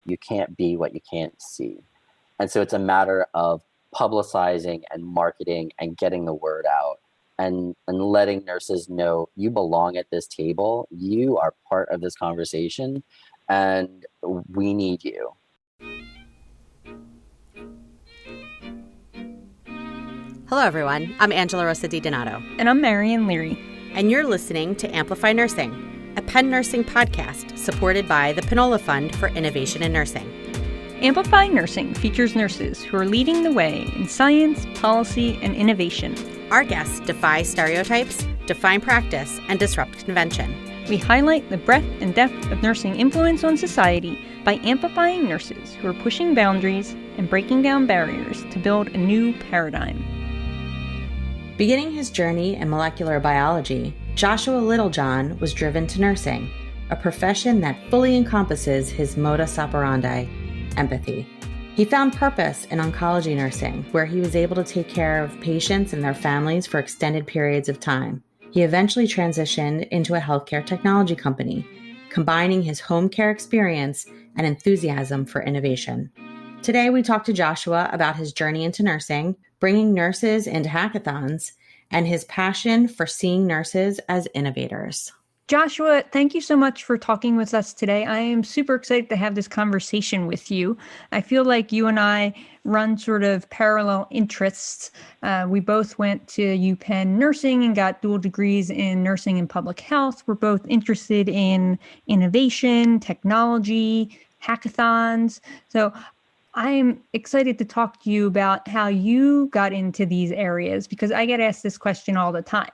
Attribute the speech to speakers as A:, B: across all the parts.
A: You can't be what you can't see. And so it's a matter of publicizing and marketing and getting the word out and letting nurses know you belong at this table. You are part of this conversation and we need you.
B: Hello, everyone. I'm Angela Rosa DiDonato.
C: And I'm Marian Leary.
B: And you're listening to Amplify Nursing, a Penn Nursing podcast supported by the Pinola Fund for Innovation in Nursing.
C: Amplify Nursing features nurses who are leading the way in science, policy, and innovation.
B: Our guests defy stereotypes, define practice, and disrupt convention.
C: We highlight the breadth and depth of nursing influence on society by amplifying nurses who are pushing boundaries and breaking down barriers to build a new paradigm.
B: Beginning his journey in molecular biology, Joshua Littlejohn was driven to nursing, a profession that fully encompasses his modus operandi, empathy. He found purpose in oncology nursing, where he was able to take care of patients and their families for extended periods of time. He eventually transitioned into a healthcare technology company, combining his home care experience and enthusiasm for innovation. Today, we talk to Joshua about his journey into nursing, bringing nurses into hackathons, and his passion for seeing nurses as innovators.
C: Joshua, thank you so much for talking with us today. I am super excited to have this conversation with you. I feel like you and I run sort of parallel interests. We both went to UPenn nursing and got dual degrees in nursing and public health. We're both interested in innovation, technology, hackathons. So I'm excited to talk to you about how you got into these areas because I get asked this question all the time.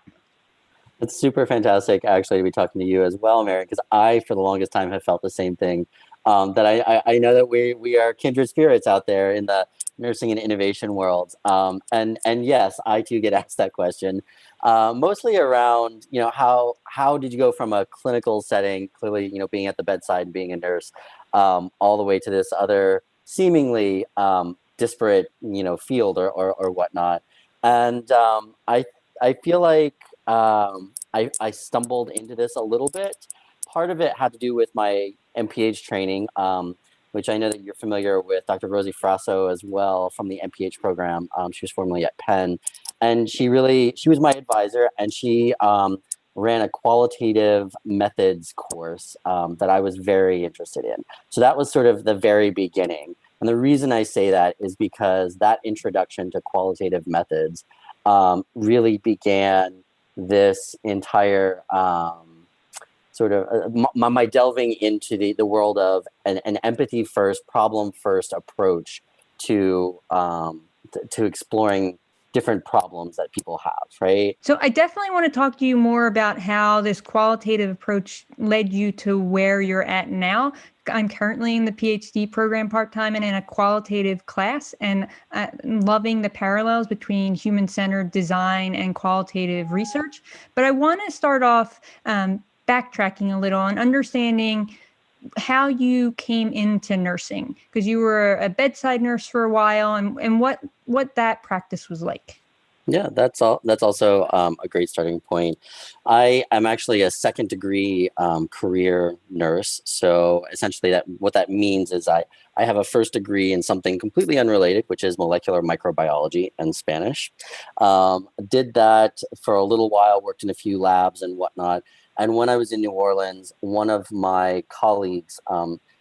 A: It's super fantastic, actually, to be talking to you as well, Mary, because I, for the longest time, have felt the same thing. That I know that we are kindred spirits out there in the nursing and innovation world. And yes, I too get asked that question, mostly around, how did you go from a clinical setting, clearly, being at the bedside and being a nurse, all the way to this other seemingly disparate, field or whatnot. And I feel like I stumbled into this a little bit. Part of it had to do with my MPH training, which I know that you're familiar with Dr. Rosie Frasso as well from the MPH program. She was formerly at Penn, and she was my advisor, and she ran a qualitative methods course that I was very interested in. So that was sort of the very beginning. And the reason I say that is because that introduction to qualitative methods really began this entire sort of my delving into the world of an empathy first, problem first approach to exploring different problems that people have, right?
C: So I definitely want to talk to you more about how this qualitative approach led you to where you're at now. I'm currently in the PhD program part-time and in a qualitative class, and I'm loving the parallels between human-centered design and qualitative research. But I want to start off backtracking a little and understanding how you came into nursing, because you were a bedside nurse for a while, and what that practice was like.
A: Yeah, that's also a great starting point. I am actually a second degree career nurse. So essentially what that means is I have a first degree in something completely unrelated, which is molecular microbiology and Spanish. Did that for a little while, worked in a few labs and whatnot. And when I was in New Orleans, one of my colleagues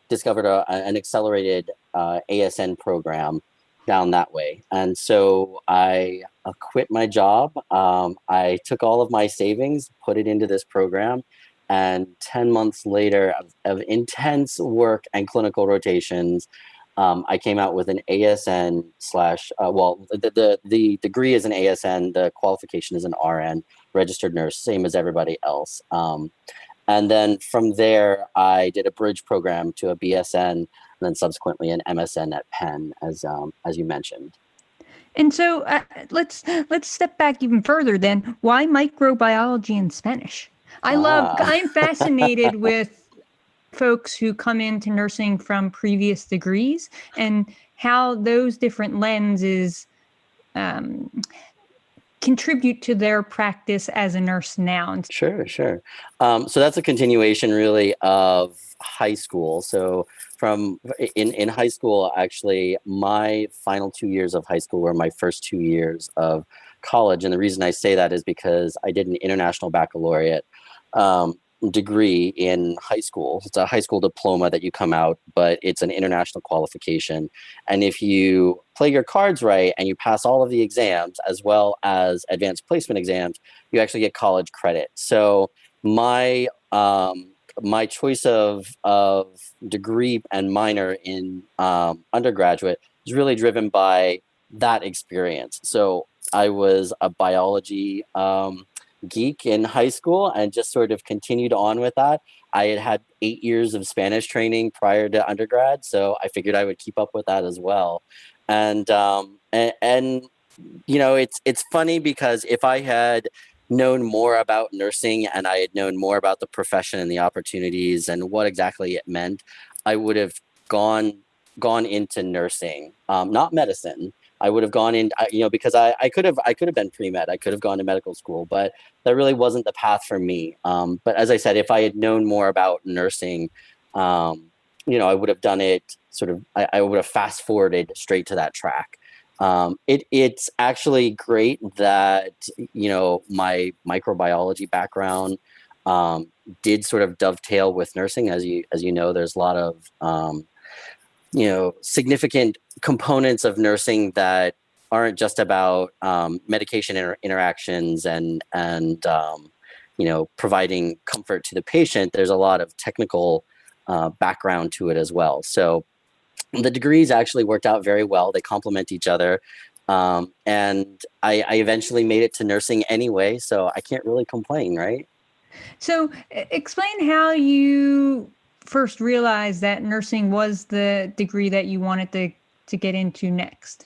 A: discovered an accelerated ASN program down that way. And so I quit my job. I took all of my savings, put it into this program, and 10 months later of intense work and clinical rotations, I came out with an ASN the degree is an ASN, the qualification is an RN, registered nurse, same as everybody else. And then from there, I did a bridge program to a BSN, and then subsequently an MSN at Penn, as you mentioned.
C: And so let's step back even further then. Why microbiology in Spanish? I'm fascinated with folks who come into nursing from previous degrees and how those different lenses contribute to their practice as a nurse now?
A: Sure, sure. So that's a continuation really of high school. So in high school, actually, my final 2 years of high school were my first 2 years of college. And the reason I say that is because I did an international baccalaureate degree in high school. It's a high school diploma that you come out, but it's an international qualification. And if you play your cards right and you pass all of the exams as well as advanced placement exams, you actually get college credit. So my my choice of degree and minor in undergraduate is really driven by that experience. So I was a biology geek in high school and just sort of continued on with that. I had 8 years of Spanish training prior to undergrad, so I figured I would keep up with that as well. And you know, it's funny because if I had known more about nursing and I had known more about the profession and the opportunities and what exactly it meant, I would have gone into nursing, not medicine. I would have gone in, you know, because I could have been pre-med. I could have gone to medical school, but that really wasn't the path for me. But as I said, if I had known more about nursing, you know, I would have done it sort of, I would have fast forwarded straight to that track. It's actually great that, you know, my microbiology background did sort of dovetail with nursing. As you know, there's a lot of you know, significant components of nursing that aren't just about medication interactions and you know, providing comfort to the patient. There's a lot of technical background to it as well. So the degrees actually worked out very well. They complement each other. And I eventually made it to nursing anyway, so I can't really complain, right?
C: So explain how you first realized that nursing was the degree that you wanted to get into next.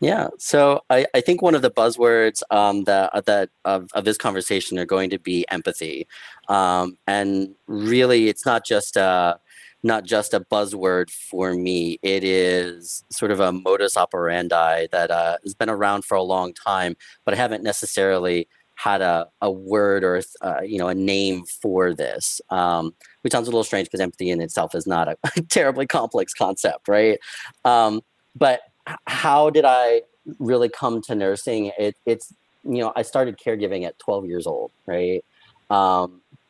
A: Yeah, so I think one of the buzzwords that of this conversation are going to be empathy, and really, it's not just a buzzword for me. It is sort of a modus operandi that has been around for a long time, but I haven't necessarily had a word or you know, a name for this, which sounds a little strange because empathy in itself is not a terribly complex concept, right? But how did I really come to nursing? It's, you know, I started caregiving at 12 years old, right?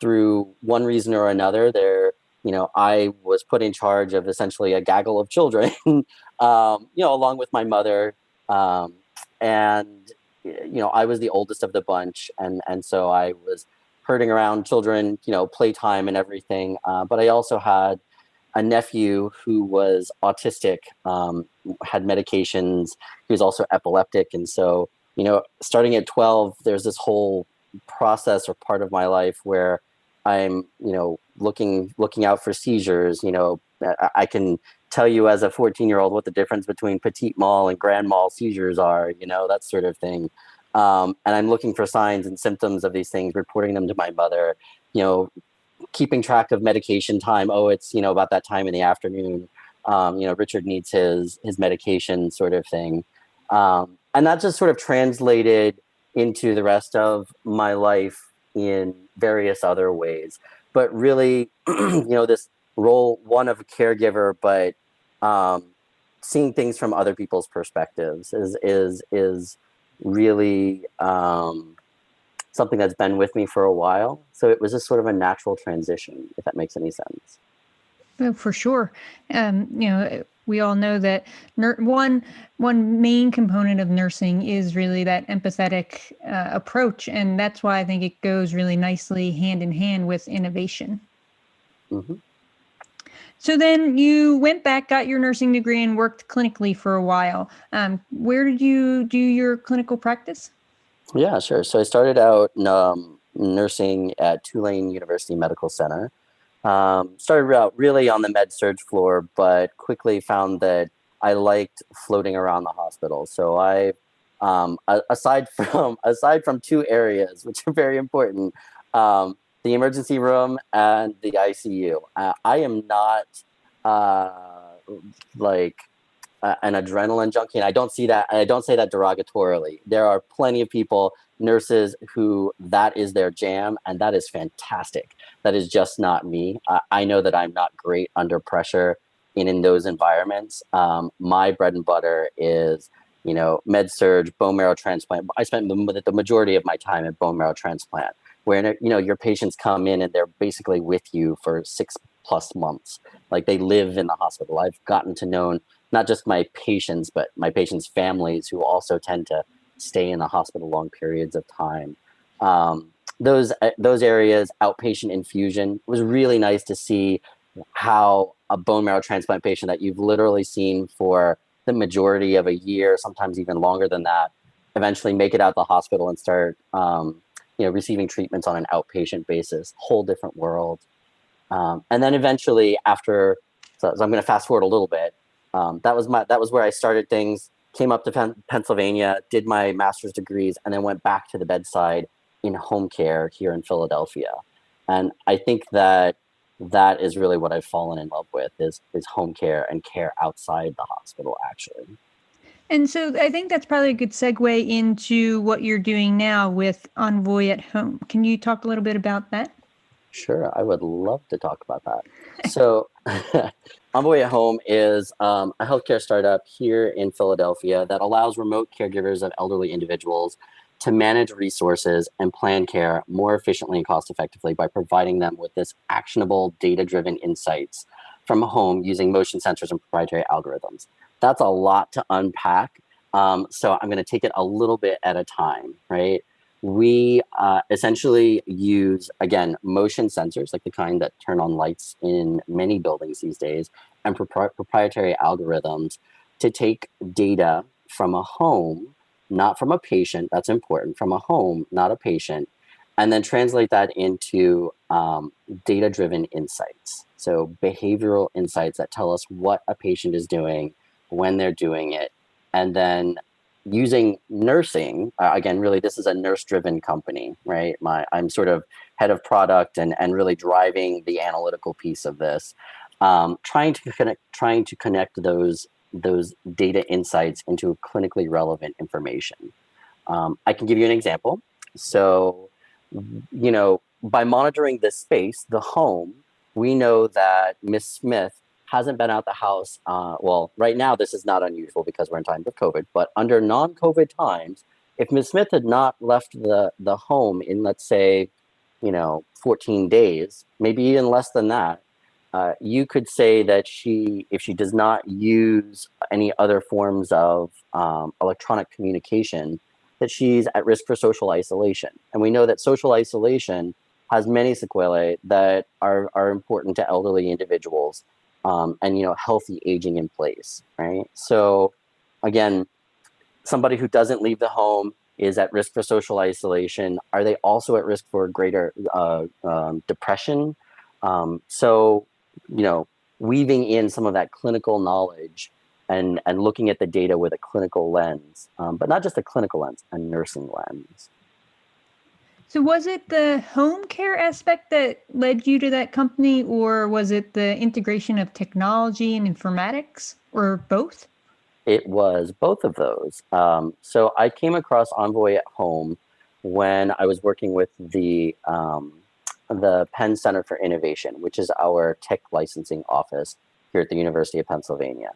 A: Through one reason or another, you know, I was put in charge of essentially a gaggle of children, you know, along with my mother, and you know, I was the oldest of the bunch, and so I was herding around children, you know, playtime and everything. But I also had a nephew who was autistic, had medications. He was also epileptic. And so, you know, starting at 12, there's this whole process or part of my life where I'm, you know, looking out for seizures. You know, I can tell you as a 14-year-old what the difference between petite mal and grand mal seizures are, you know, that sort of thing. And I'm looking for signs and symptoms of these things, reporting them to my mother, you know, keeping track of medication time. Oh, it's, you know, about that time in the afternoon. You know, Richard needs his medication, sort of thing. And that just sort of translated into the rest of my life in various other ways. But really, you know, this role, one of a caregiver, but seeing things from other people's perspectives is really something that's been with me for a while. So it was just sort of a natural transition, if that makes any sense.
C: Oh, for sure. You know, we all know that one main component of nursing is really that empathetic approach, and that's why I think it goes really nicely hand in hand with innovation.
A: Mm-hmm.
C: So then you went back, got your nursing degree, and worked clinically for a while. Where did you do your clinical practice?
A: Yeah, sure. So I started out nursing at Tulane University Medical Center. Started out really on the med surg floor, but quickly found that I liked floating around the hospital. So aside from two areas which are very important, the emergency room and the ICU. I am not like an adrenaline junkie. And I don't see that. I don't say that derogatorily. There are plenty of people, nurses, who that is their jam, and that is fantastic. That is just not me. I know that I'm not great under pressure in those environments. My bread and butter is, med surge, bone marrow transplant. I spent the majority of my time at bone marrow transplant, where your patients come in and they're basically with you for 6+ months. Like, they live in the hospital. I've gotten to know not just my patients, but my patients' families, who also tend to stay in the hospital long periods of time. Those areas, outpatient infusion, was really nice to see how a bone marrow transplant patient that you've literally seen for the majority of a year, sometimes even longer than that, eventually make it out of the hospital and start receiving treatments on an outpatient basis. Whole different world. And then eventually, so I'm going to fast forward a little bit. That was where I started things. Came up to Pennsylvania, did my master's degrees, and then went back to the bedside in home care here in Philadelphia. And I think that is really what I've fallen in love with, is home care and care outside the hospital, actually.
C: And so I think that's probably a good segue into what you're doing now with Envoy at Home. Can you talk a little bit about that?
A: Sure, I would love to talk about that. So Envoy at Home is a healthcare startup here in Philadelphia that allows remote caregivers of elderly individuals to manage resources and plan care more efficiently and cost effectively by providing them with this actionable, data-driven insights from home using motion sensors and proprietary algorithms. That's a lot to unpack. So I'm going to take it a little bit at a time, right? We essentially use, again, motion sensors, like the kind that turn on lights in many buildings these days, and proprietary algorithms to take data from a home, not from a patient, that's important, from a home, not a patient, and then translate that into data-driven insights. So behavioral insights that tell us what a patient is doing, when they're doing it, and then using nursing, again, really, this is a nurse-driven company, right? I'm sort of head of product and really driving the analytical piece of this, trying to connect those data insights into clinically relevant information. I can give you an example. So, by monitoring this space, the home, we know that Miss Smith hasn't been out the house. Well, right now, this is not unusual because we're in times of COVID, but under non-COVID times, if Ms. Smith had not left the home in, let's say, 14 days, maybe even less than that, you could say that if she does not use any other forms of electronic communication, that she's at risk for social isolation. And we know that social isolation has many sequelae that are important to elderly individuals. And healthy aging in place, right? So again, somebody who doesn't leave the home is at risk for social isolation. Are they also at risk for greater depression? So weaving in some of that clinical knowledge and looking at the data with a clinical lens, but not just a clinical lens, a nursing lens.
C: So was it the home care aspect that led you to that company, or was it the integration of technology and informatics, or both?
A: It was both of those. So I came across Envoy at Home when I was working with the Penn Center for Innovation, which is our tech licensing office here at the University of Pennsylvania.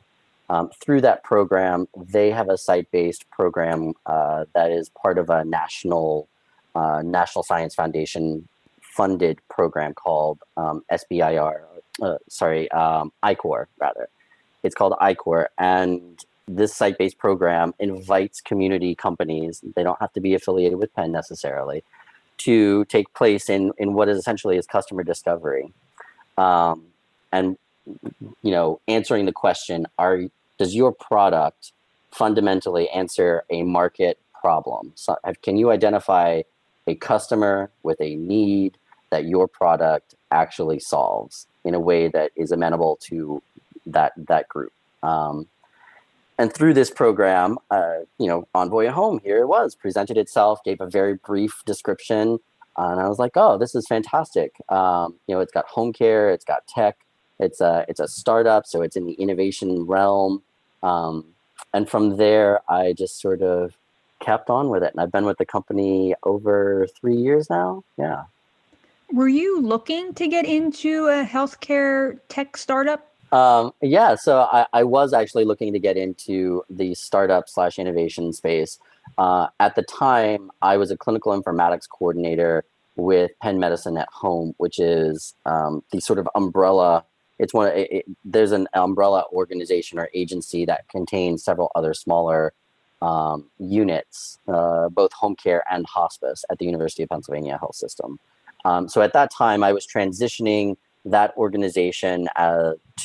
A: Through that program, they have a site-based program that is part of a National Science Foundation funded program called ICOR, rather. It's called ICOR, and this site-based program invites community companies, they don't have to be affiliated with Penn necessarily, to take place in what is essentially is customer discovery. And answering the question, does your product fundamentally answer a market problem? So, can you identify a customer with a need that your product actually solves in a way that is amenable to that group? And through this program, Envoy at Home, here it was, presented itself, gave a very brief description, and I was like, oh, this is fantastic. It's got home care, it's got tech, it's a startup, so it's in the innovation realm. And from there, I just sort of kept on with it. And I've been with the company over 3 years now. Yeah.
C: Were you looking to get into a healthcare tech startup?
A: Yeah, so I was actually looking to get into the startup slash innovation space. At the time, I was a clinical informatics coordinator with Penn Medicine at Home, which is the sort of umbrella. There's an umbrella organization or agency that contains several other smaller units, both home care and hospice at the University of Pennsylvania Health System. So at that time, I was transitioning that organization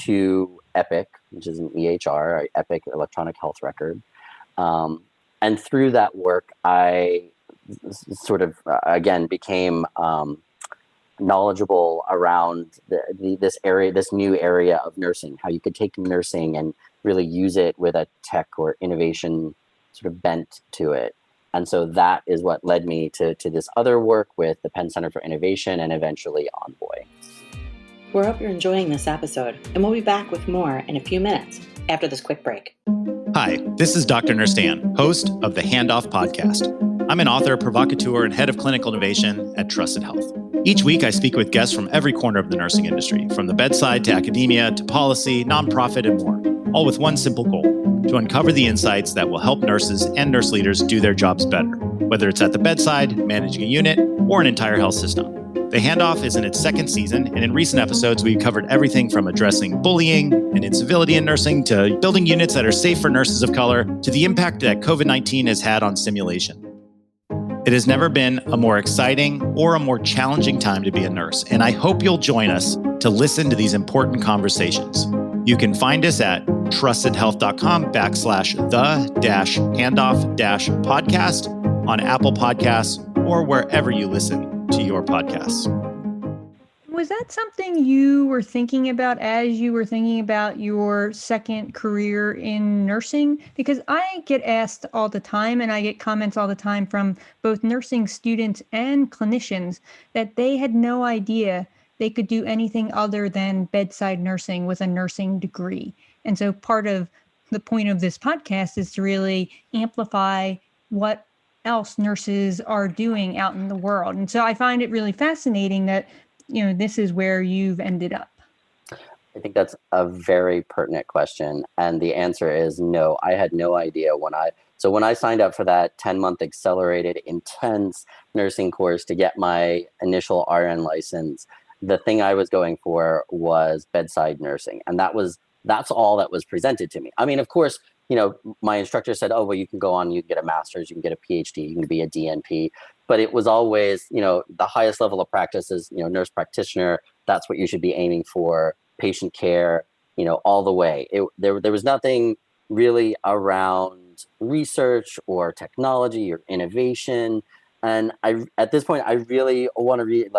A: to Epic, which is an EHR, Epic Electronic Health Record. And through that work, I sort of, again, became knowledgeable around this new area of nursing, how you could take nursing and really use it with a tech or innovation sort of bent to it. And so that is what led me to this other work with the Penn Center for Innovation and eventually Envoy.
B: We hope you're enjoying this episode, and we'll be back with more in a few minutes after this quick break.
D: Hi, this is Dr. Nurse Dan, host of the Handoff Podcast. I'm an author, provocateur, and head of clinical innovation at Trusted Health. Each week, I speak with guests from every corner of the nursing industry, from the bedside to academia to policy, nonprofit, and more, all with one simple goal: to uncover the insights that will help nurses and nurse leaders do their jobs better, whether it's at the bedside, managing a unit, or an entire health system. The Handoff is in its second season, and in recent episodes, we've covered everything from addressing bullying and incivility in nursing to building units that are safe for nurses of color to the impact that COVID-19 has had on simulation. It has never been a more exciting or a more challenging time to be a nurse, and I hope you'll join us to listen to these important conversations. You can find us at trustedhealth.com/the-handoff-podcast on Apple Podcasts or wherever you listen to your podcasts.
C: Was that something you were thinking about as you were thinking about your second career in nursing? Because I get asked all the time, and I get comments all the time from both nursing students and clinicians that they had no idea they could do anything other than bedside nursing with a nursing degree. And so part of the point of this podcast is to really amplify what else nurses are doing out in the world. And so I find it really fascinating that, this is where you've ended up.
A: I think that's a very pertinent question. And the answer is no. I had no idea when I signed up for that 10-month accelerated intense nursing course to get my initial RN license, the thing I was going for was bedside nursing. And that's all that was presented to me. I mean, of course, my instructor said, oh, well, you can go on, you can get a master's, you can get a PhD, you can be a DNP. But it was always, the highest level of practice is, nurse practitioner. That's what you should be aiming for. Patient care, all the way. There was nothing really around research or technology or innovation. And at this point, I really want to read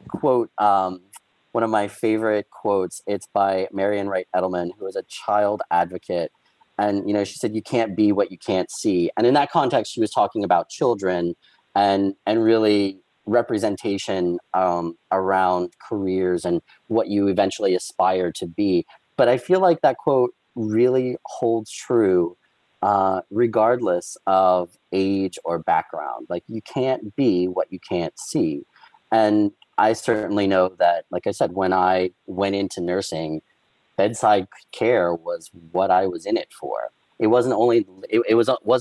A: quote, one of my favorite quotes. It's by Marian Wright Edelman, who is a child advocate. And, she said, you can't be what you can't see. And in that context, she was talking about children and really representation around careers and what you eventually aspire to be. But I feel like that quote really holds true regardless of age or background. Like, you can't be what you can't see. And I certainly know that, like I said, when I went into nursing, bedside care was what I was in it for. It wasn't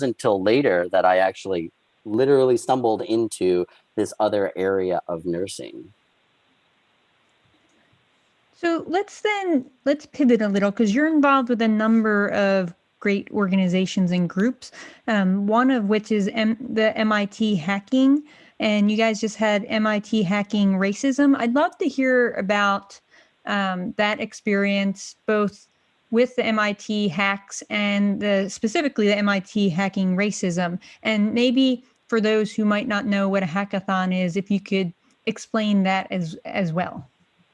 A: until later that I actually literally stumbled into this other area of nursing.
C: So let's pivot a little, because you're involved with a number of great organizations and groups, one of which is the MIT Hacking, and you guys just had MIT Hacking Racism. I'd love to hear about that experience, both with the MIT hacks and specifically the MIT Hacking Racism. And maybe for those who might not know what a hackathon is, if you could explain that as well.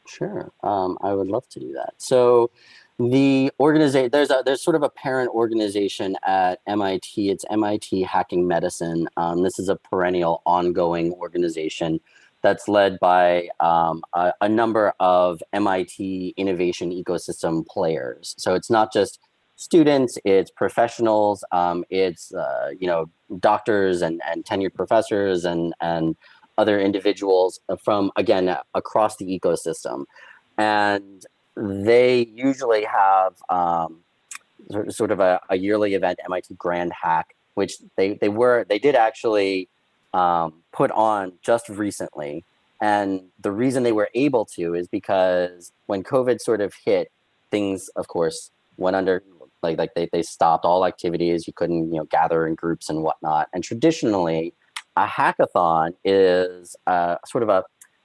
A: Sure, I would love to do that. So the organization, there's sort of a parent organization at MIT. It's MIT Hacking Medicine. This is a perennial, ongoing organization that's led by a number of MIT innovation ecosystem players. So it's not just students, it's professionals, it's doctors and tenured professors and other individuals from, again, across the ecosystem. And they usually have sort of a yearly event, MIT Grand Hack, which they did actually put on just recently. And the reason they were able to is because when COVID sort of hit, things, of course, went under, like they stopped all activities. You couldn't, gather in groups and whatnot. And traditionally, a hackathon is sort of a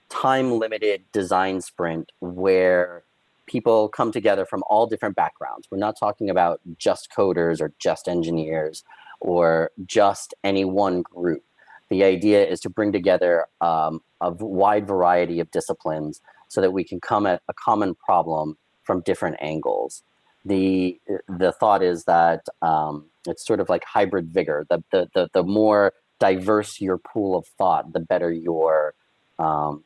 A: time-limited design sprint where people come together from all different backgrounds. We're not talking about just coders or just engineers or just any one group. The idea is to bring together a wide variety of disciplines so that we can come at a common problem from different angles. The thought is that it's sort of like hybrid vigor. The more diverse your pool of thought, the better your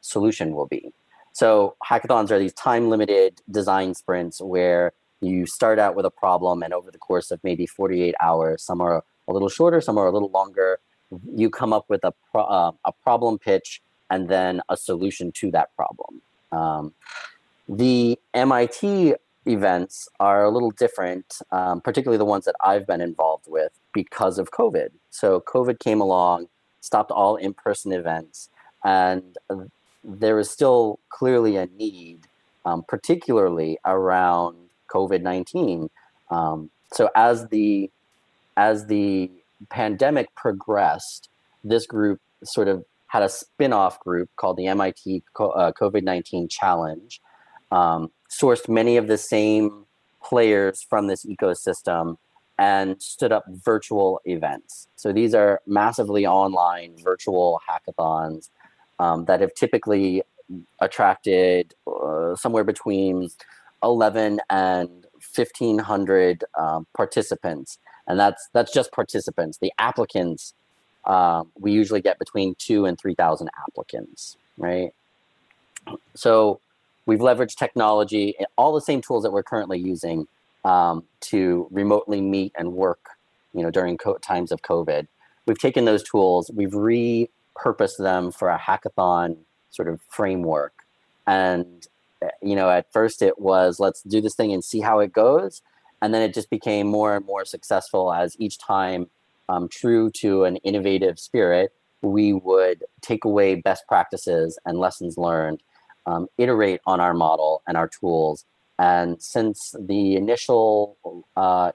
A: solution will be. So hackathons are these time-limited design sprints where you start out with a problem, and over the course of maybe 48 hours, some are a little shorter, some are a little longer, you come up with a problem pitch and then a solution to that problem. The MIT events are a little different, particularly the ones that I've been involved with because of COVID. So COVID came along, stopped all in-person events, and there is still clearly a need, particularly around COVID-19. So as the pandemic progressed, this group sort of had a spin-off group called the MIT COVID-19 Challenge, sourced many of the same players from this ecosystem and stood up virtual events. So these are massively online virtual hackathons that have typically attracted somewhere between 11 and 1,500 participants. And that's just participants. The applicants, we usually get between 2,000 and 3,000 applicants, right? So we've leveraged technology, all the same tools that we're currently using to remotely meet and work, during times of COVID. We've taken those tools, we've repurposed them for a hackathon sort of framework. And, at first it was, let's do this thing and see how it goes. And then it just became more and more successful as each time, true to an innovative spirit, we would take away best practices and lessons learned, iterate on our model and our tools. And since the initial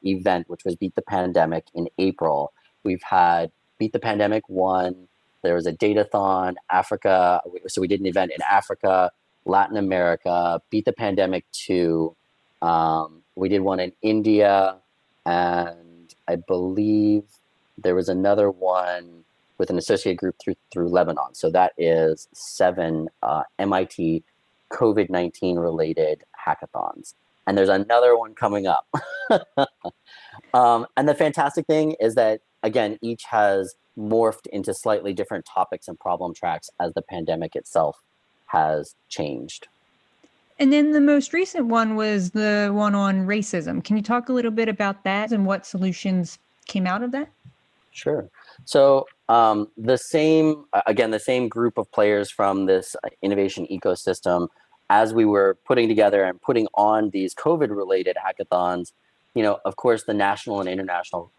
A: event, which was Beat the Pandemic in April, we've had Beat the Pandemic 1, there was a Datathon, Africa, so we did an event in Africa, Latin America, Beat the Pandemic 2, we did one in India, and I believe there was another one with an associate group through Lebanon. So that is 7 MIT COVID-19 related hackathons. And there's another one coming up. And the fantastic thing is that, again, each has morphed into slightly different topics and problem tracks as the pandemic itself has changed.
C: And then the most recent one was the one on racism. Can you talk a little bit about that and what solutions came out of that?
A: Sure. So the same group of players from this innovation ecosystem, as we were putting together and putting on these COVID-related hackathons, of course, the national and international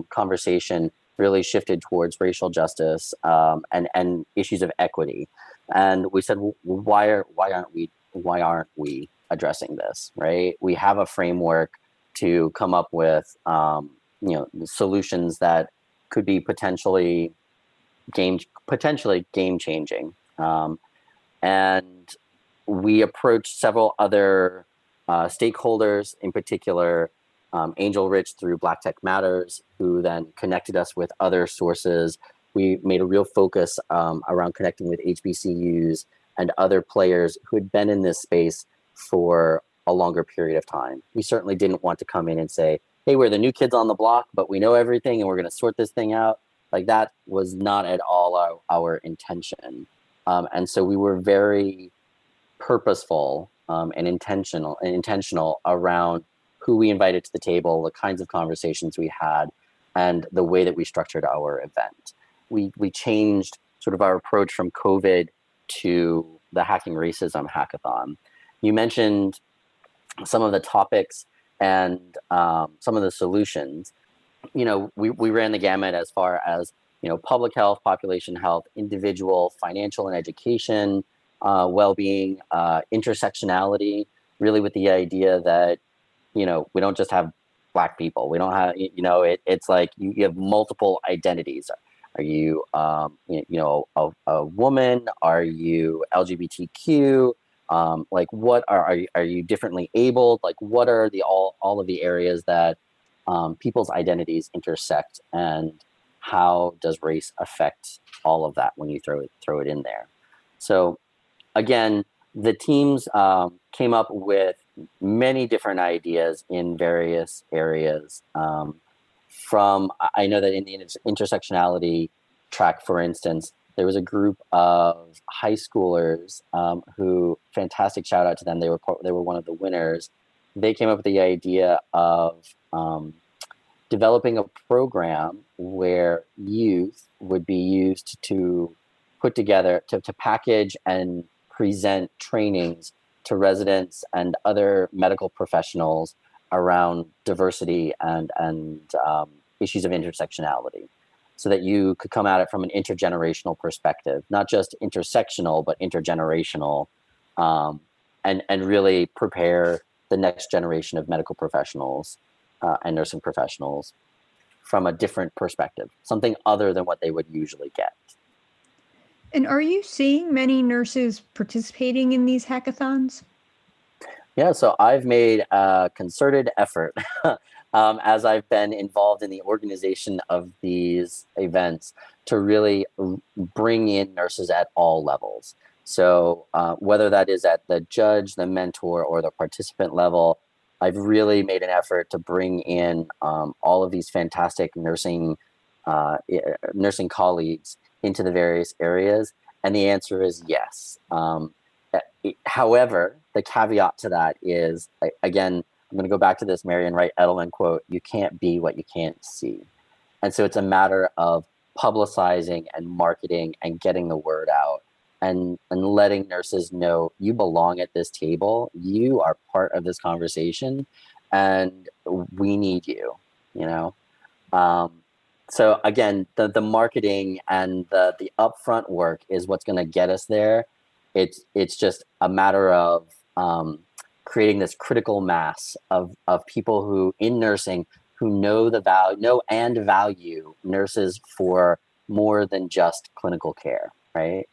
A: conversation really shifted towards racial justice and issues of equity. And we said, why aren't we addressing this, right? We have a framework to come up with solutions that could be potentially game changing. And we approached several other stakeholders, in particular, Angel Rich through Black Tech Matters, who then connected us with other sources. We made a real focus around connecting with HBCUs and other players who had been in this space for a longer period of time. We certainly didn't want to come in and say, hey, we're the new kids on the block, but we know everything and we're going to sort this thing out. Like, that was not at all our intention. And so we were very purposeful and intentional around who we invited to the table, the kinds of conversations we had, and the way that we structured our event. We changed sort of our approach from COVID to the Hacking Racism Hackathon. You mentioned some of the topics and some of the solutions. We ran the gamut as far as, public health, population health, individual, financial and education, well-being, intersectionality, really with the idea that, we don't just have Black people. We don't have, it's like you have multiple identities. Are you, a woman? Are you LGBTQ? Like, what are you differently abled? Like, what are all of the areas that people's identities intersect, and how does race affect all of that when you throw it in there? So, again, the teams came up with many different ideas in various areas. I know that in the intersectionality track, for instance, there was a group of high schoolers who, fantastic shout out to them. They were one of the winners. They came up with the idea of developing a program where youth would be used to put together, to package and present trainings to residents and other medical professionals around diversity and issues of intersectionality, so that you could come at it from an intergenerational perspective, not just intersectional, but intergenerational, and really prepare the next generation of medical professionals and nursing professionals from a different perspective, something other than what they would usually get.
C: And are you seeing many nurses participating in these hackathons?
A: Yeah, so I've made a concerted effort as I've been involved in the organization of these events to really bring in nurses at all levels. So whether that is at the judge, the mentor, or the participant level, I've really made an effort to bring in all of these fantastic nursing colleagues into the various areas. And the answer is yes. However, the caveat to that is, again, I'm going to go back to this Marian Wright Edelman quote: "You can't be what you can't see." And so it's a matter of publicizing and marketing and getting the word out, and letting nurses know you belong at this table. You are part of this conversation, and we need you, So again, the marketing and the upfront work is what's going to get us there. It's just a matter of creating this critical mass of people who in nursing who know and value nurses for more than just clinical care, right?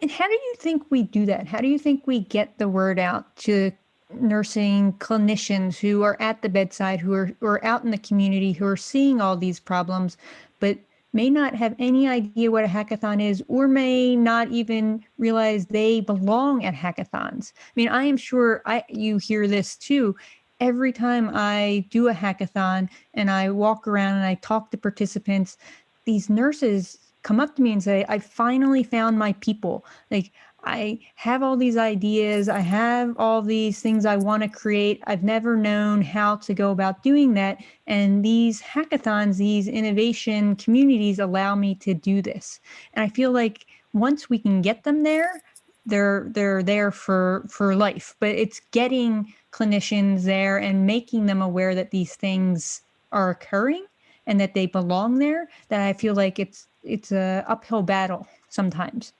C: And how do you think we do that? How do you think we get the word out to nursing clinicians who are at the bedside, who are out in the community, who are seeing all these problems, but may not have any idea what a hackathon is, or may not even realize they belong at hackathons? I mean, I am sure you hear this too. Every time I do a hackathon and I walk around and I talk to participants, these nurses come up to me and say, "I finally found my people. Like, I have all these ideas. I have all these things I want to create. I've never known how to go about doing that. And these hackathons, these innovation communities allow me to do this." And I feel like once we can get them there, they're there for life. But it's getting clinicians there and making them aware that these things are occurring and that they belong there, that I feel like it's a uphill battle sometimes.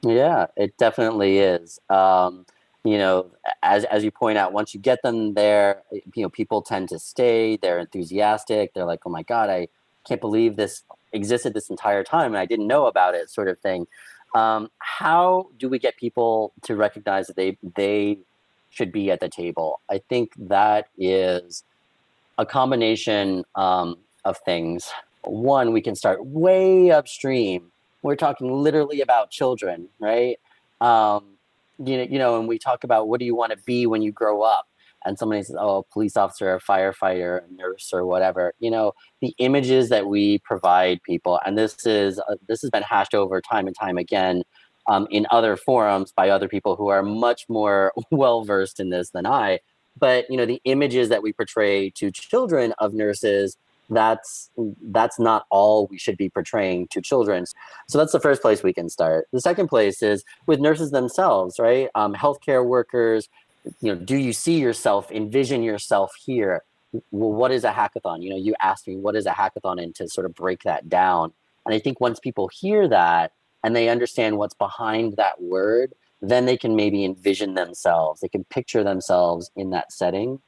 A: Yeah, it definitely is. As you point out, once you get them there, people tend to stay. They're enthusiastic. They're like, "Oh my God, I can't believe this existed this entire time and I didn't know about it," sort of thing. How do we get people to recognize that they should be at the table? I think that is a combination of things. One, we can start way upstream. We're talking literally about children, right? And we talk about, what do you want to be when you grow up? And somebody says, "Oh, a police officer, a firefighter, a nurse, or whatever." The images that we provide people, and this has been hashed over time and time again in other forums by other people who are much more well versed in this than I. But the images that we portray to children of nurses, that's not all we should be portraying to children. So that's the first place we can start. The second place is with nurses themselves, right? Healthcare workers, do you see yourself, envision yourself here? Well, what is a hackathon? You asked me, what is a hackathon, and to sort of break that down. And I think once people hear that and they understand what's behind that word, then they can maybe envision themselves. They can picture themselves in that setting.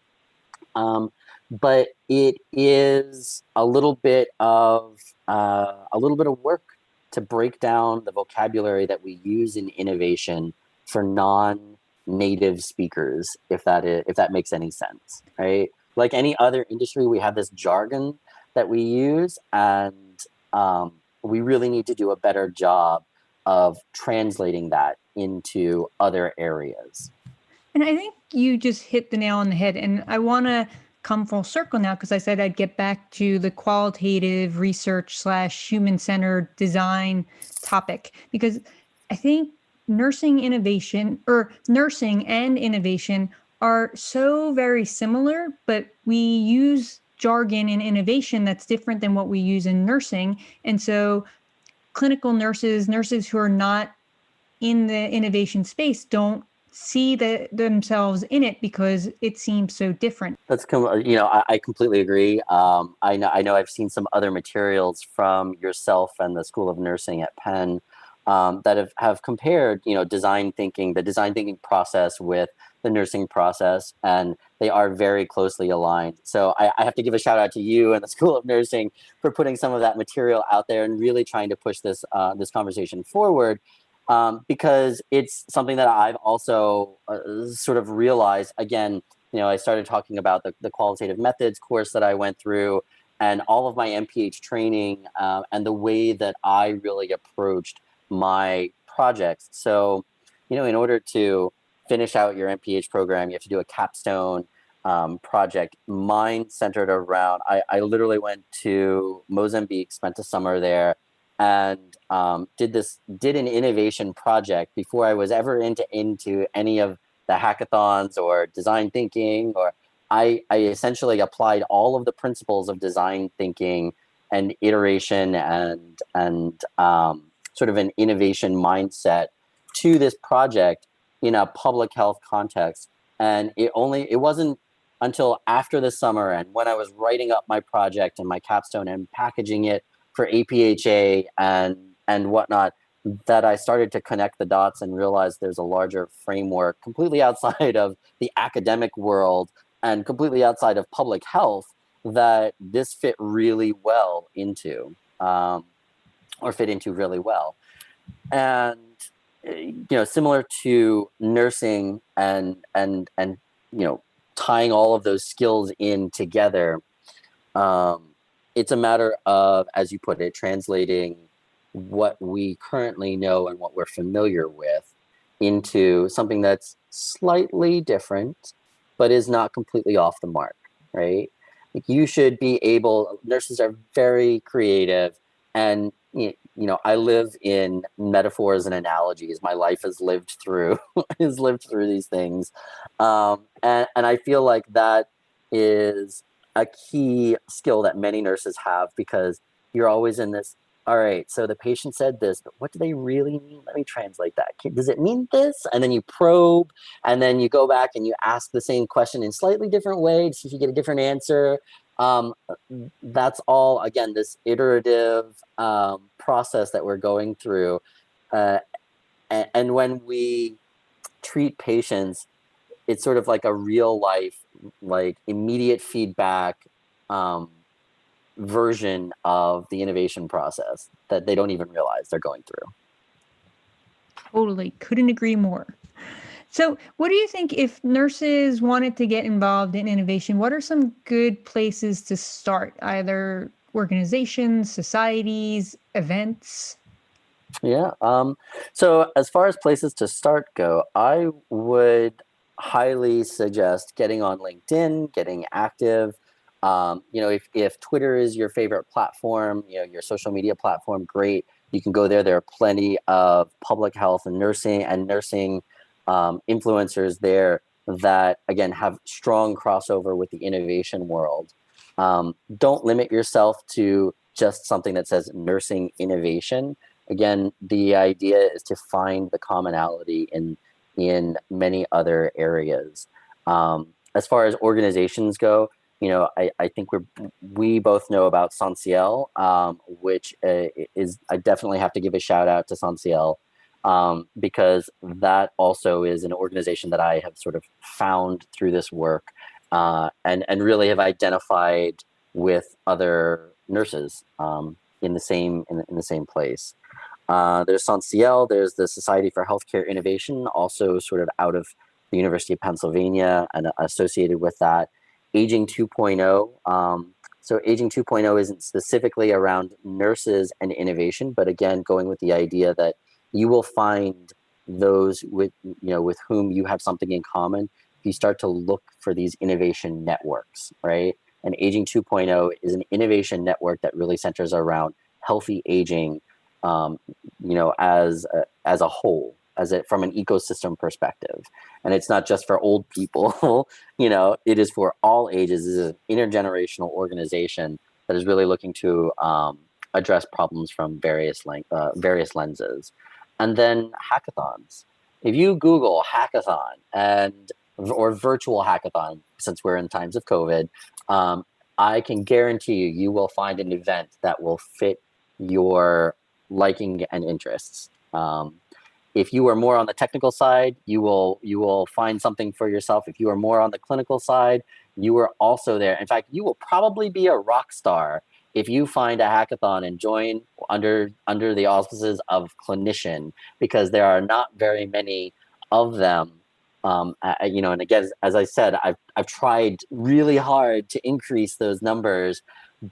A: But it is a little bit of work to break down the vocabulary that we use in innovation for non-native speakers, if that makes any sense, right? Like any other industry, we have this jargon that we use, and we really need to do a better job of translating that into other areas.
C: And I think you just hit the nail on the head. And I want to come full circle now, because I said I'd get back to the qualitative research / human-centered design topic, because I think nursing and innovation are so very similar, but we use jargon in innovation that's different than what we use in nursing. And so clinical nurses who are not in the innovation space, don't see themselves in it because it seems so different.
A: I completely agree. I know I've seen some other materials from yourself and the School of Nursing at Penn that have compared, the design thinking process with the nursing process, and they are very closely aligned. So I have to give a shout out to you and the School of Nursing for putting some of that material out there and really trying to push this conversation forward. Because it's something that I've also sort of realized. Again, I started talking about the qualitative methods course that I went through, and all of my MPH training, and the way that I really approached my projects. So, in order to finish out your MPH program, you have to do a capstone project. Mine centered around, I literally went to Mozambique, spent a summer there, and did an innovation project before I was ever into any of the hackathons or design thinking. Or I essentially applied all of the principles of design thinking and iteration and sort of an innovation mindset to this project in a public health context. And it wasn't until after the summer, and when I was writing up my project and my capstone and packaging it for APHA and whatnot, that I started to connect the dots and realize there's a larger framework completely outside of the academic world and completely outside of public health that this fit really well into, or fit into really well. And similar to nursing and tying all of those skills in together, it's a matter of, as you put it, translating what we currently know and what we're familiar with into something that's slightly different, but is not completely off the mark, right? You should be able, nurses are very creative, and I live in metaphors and analogies. My life has lived through these things, and I feel like that is a key skill that many nurses have, because you're always in this, all right, so the patient said this, but what do they really mean? Let me translate that. Does it mean this? And then you probe, and then you go back and you ask the same question in slightly different way to see if you get a different answer. That's all, again, this iterative process that we're going through. And when we treat patients, it's sort of like a real life, like immediate feedback version of the innovation process that they don't even realize they're going through.
C: Totally. Couldn't agree more. So what do you think, if nurses wanted to get involved in innovation, what are some good places to start? Either organizations, societies, events?
A: Yeah. So as far as places to start go, I would highly suggest getting on LinkedIn, getting active. If Twitter is your favorite platform, your social media platform, great. You can go there. There are plenty of public health and nursing influencers there that, again, have strong crossover with the innovation world. Don't limit yourself to just something that says nursing innovation. Again, the idea is to find the commonality in many other areas. As far as organizations go, I think we both know about Sanciel, which is, I definitely have to give a shout out to Sanciel, because that also is an organization that I have sort of found through this work, and really have identified with other nurses, in the same place. There's Sanciel, there's the Society for Healthcare Innovation, also sort of out of the University of Pennsylvania and associated with that. Aging 2.0. So Aging 2.0 isn't specifically around nurses and innovation, but again, going with the idea that you will find those with whom you have something in common if you start to look for these innovation networks, right? And Aging 2.0 is an innovation network that really centers around healthy aging, as a whole, from an ecosystem perspective. And it's not just for old people, it is for all ages. This is an intergenerational organization that is really looking to address problems from various lenses. And then hackathons. If you Google hackathon or virtual hackathon, since we're in times of COVID, I can guarantee you will find an event that will fit your liking and interests. If you are more on the technical side, you will find something for yourself. If you are more on the clinical side, you are also there. In fact, you will probably be a rock star if you find a hackathon and join under the auspices of clinician, because there are not very many of them. And again, as I said, I've tried really hard to increase those numbers,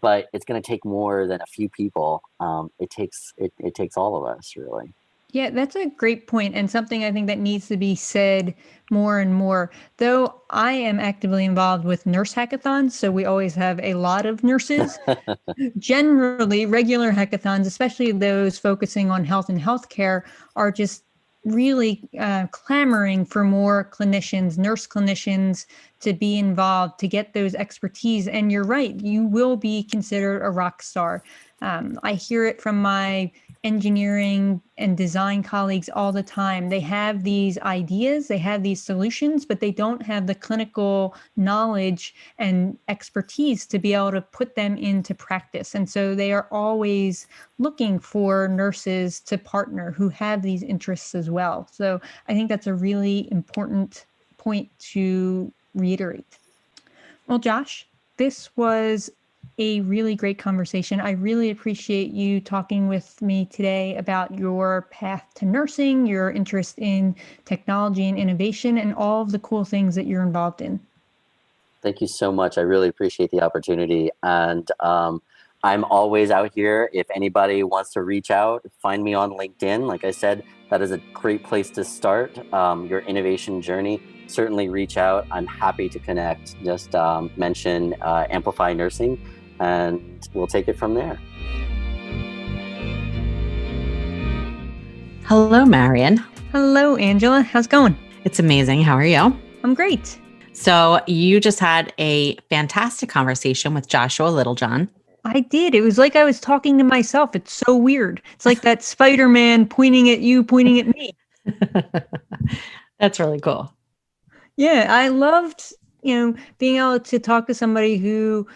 A: but it's going to take more than a few people. It takes all of us, really.
C: Yeah, that's a great point, and something I think that needs to be said more and more. Though I am actively involved with nurse hackathons, so we always have a lot of nurses. Generally, regular hackathons, especially those focusing on health and healthcare, are just really clamoring for more clinicians, nurse clinicians, to be involved, to get those expertise. And you're right, you will be considered a rock star. I hear it from my engineering and design colleagues all the time. They have these ideas, they have these solutions, but they don't have the clinical knowledge and expertise to be able to put them into practice. And so they are always looking for nurses to partner who have these interests as well. So I think that's a really important point to reiterate. Well, Josh, this was a really great conversation. I really appreciate you talking with me today about your path to nursing, your interest in technology and innovation, and all of the cool things that you're involved in.
A: Thank you so much. I really appreciate the opportunity. And I'm always out here. If anybody wants to reach out, find me on LinkedIn. Like I said, that is a great place to start your innovation journey. Certainly reach out. I'm happy to connect. Just mention Amplify Nursing, and we'll take it from there.
B: Hello, Marion.
C: Hello, Angela. How's it going?
B: It's amazing. How are you?
C: I'm great.
B: So you just had a fantastic conversation with Joshua Littlejohn.
C: I did. It was like I was talking to myself. It's so weird. It's like that Spider-Man pointing at you, pointing at me.
B: That's really cool.
C: Yeah, I loved, being able to talk to somebody who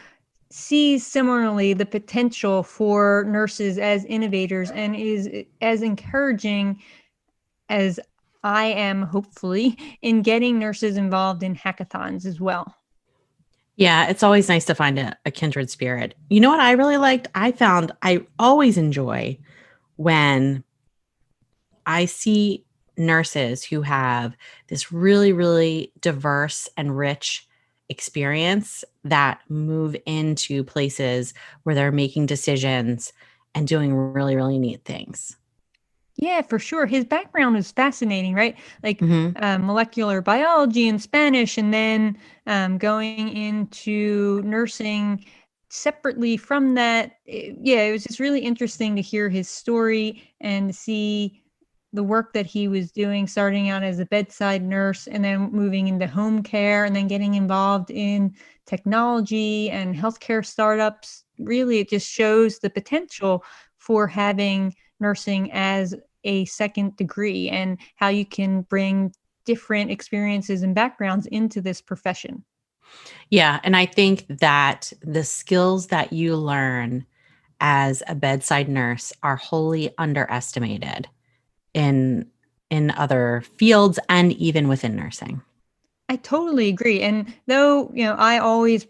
C: sees similarly the potential for nurses as innovators and is as encouraging as I am, hopefully, in getting nurses involved in hackathons as well.
B: Yeah, it's always nice to find a kindred spirit. You know what I really liked? I found I always enjoy when I see nurses who have this really, really diverse and rich experience that move into places where they're making decisions and doing really, really neat things.
C: Yeah, for sure. His background is fascinating, right? Like molecular biology and Spanish, and then going into nursing separately from that. It was just really interesting to hear his story and see the work that he was doing, starting out as a bedside nurse and then moving into home care and then getting involved in technology and healthcare startups. Really, it just shows the potential for having nursing as a second degree and how you can bring different experiences and backgrounds into this profession.
B: Yeah. And I think that the skills that you learn as a bedside nurse are wholly underestimated in other fields and even within nursing.
C: I totally agree. And though, I always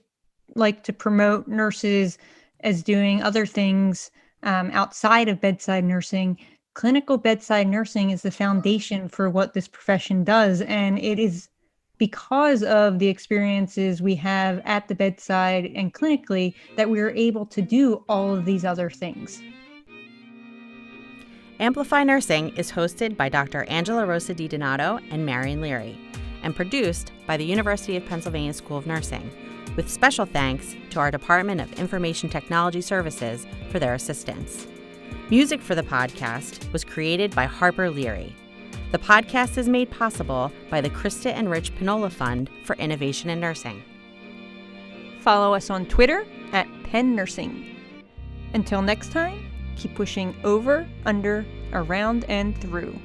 C: like to promote nurses as doing other things outside of bedside nursing, clinical bedside nursing is the foundation for what this profession does. And it is because of the experiences we have at the bedside and clinically that we are able to do all of these other things.
B: Amplify Nursing is hosted by Dr. Angela Rosa DiDonato and Marion Leary, and produced by the University of Pennsylvania School of Nursing, with special thanks to our Department of Information Technology Services for their assistance. Music for the podcast was created by Harper Leary. The podcast is made possible by the Krista and Rich Pinola Fund for Innovation in Nursing.
C: Follow us on Twitter at Penn Nursing. Until next time, keep pushing over, under, around, and through.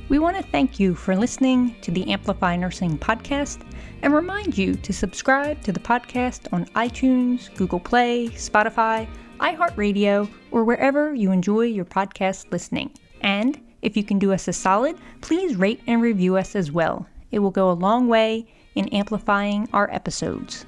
C: We want to thank you for listening to the Amplify Nursing podcast and remind you to subscribe to the podcast on iTunes, Google Play, Spotify, iHeartRadio, or wherever you enjoy your podcast listening. And if you can do us a solid, please rate and review us as well. It will go a long way in amplifying our episodes.